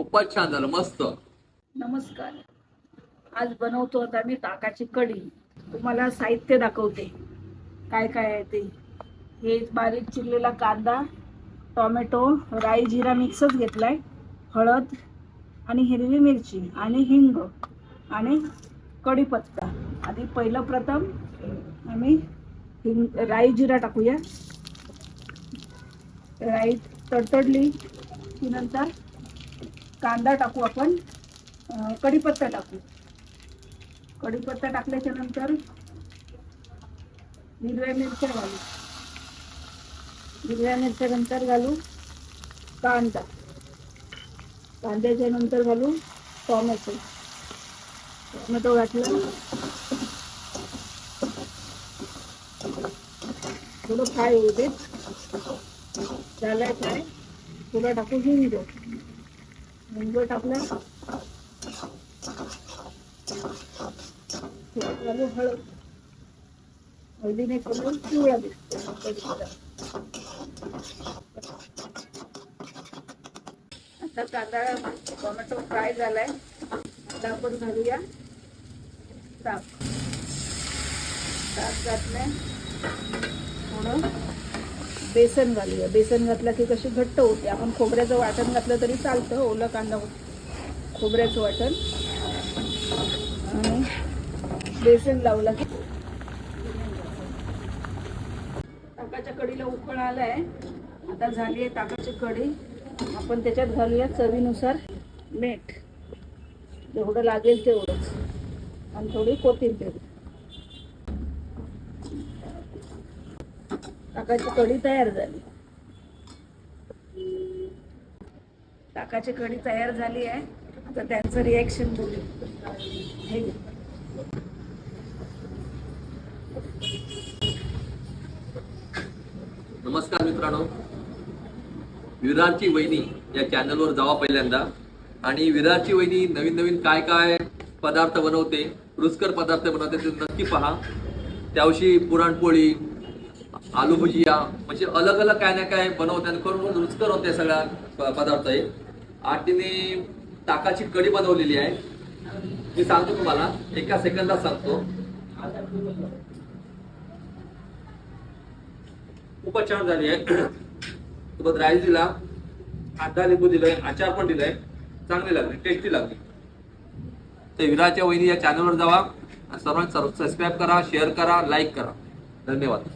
खूपच छान झालं, मस्त. नमस्कार. आज बनवतो आता मी ताकाची कढी. तुम्हाला साहित्य दाखवते काय काय आहे ते. हे बारीक चिरलेला कांदा, टोमॅटो, राई जिरा मिक्सच घेतलाय, हळद आणि हिरवी मिरची आणि हिंग आणि कढीपत्ता. आधी पहिलं प्रथम आम्ही राई जिरा टाकूया. राई तडतडली की नंतर कांदा टाकू आपण, कढीपत्ता टाकू. कढीपत्ता टाकल्याच्या नंतर हिरव्या मिरच्या घालू. हिरव्या मिरच्या नंतर घालू कांदा. कांद्याच्या नंतर घालू टोमॅटो. टोमॅटो घातलं, थोडं फ्राय होऊ दे. झालाय फ्राय. थोडं टाकू हिंग. हिंग टाकलं, घालू हळद. हळदीने कलर पिवळा दिसतो. आता कांदा टोमॅटो फ्राय झालाय. आता आपण घालूया ताक. ताक घातलंय. थोडं बेसन घालूया. बेसन घातलं की कशी घट्ट होते. आपण खोबऱ्याचं वाटण घातलं तरी चालतं, ओलं कांदा खोबऱ्याचं वाटण. आणि बेसन लावलं की ताकाच्या कढीला उकळ आलाय. आता झाली आहे ताकाची कढी. आपण त्याच्यात घालूया चवीनुसार मीठ, जेवढं लागेल तेवढंच, आणि थोडी कोथिंबीर. ताकाची कढी तयार झाली. ताकाची कढी तयार झाली आहे. आता त्यांचं रिॲक्शन बघू. हे नमस्कार मित्रांनो, विरारची वहिनी या चॅनलवर जावा पहिल्यांदा. आणि विरारची वहिनी नवीन नवीन काय काय पदार्थ बनवते, रुचकर पदार्थ बनवते, ते नक्की पहा. त्यावशी पुरणपोळी, आलू भुजिया, म्हणजे अलग अलग काय ना काय बनवते आणि खरोखर रुचकर होते सगळ्या पदार्थ आहे. आज तिने ताकाची कढी बनवलेली आहे. मी सांगतो तुम्हाला, एका सेकंदात सांगतो. खूपच छान झाली आहे. सोबत राईस दिला, कांदा लिंबू दिलंय, आचार पण दिलाय. चांगली लागली, टेस्टी लागली. तर विरारच्या वहिनी या चॅनलवर जावा. सर्वांना सबस्क्राईब करा, शेअर करा, लाईक करा. धन्यवाद.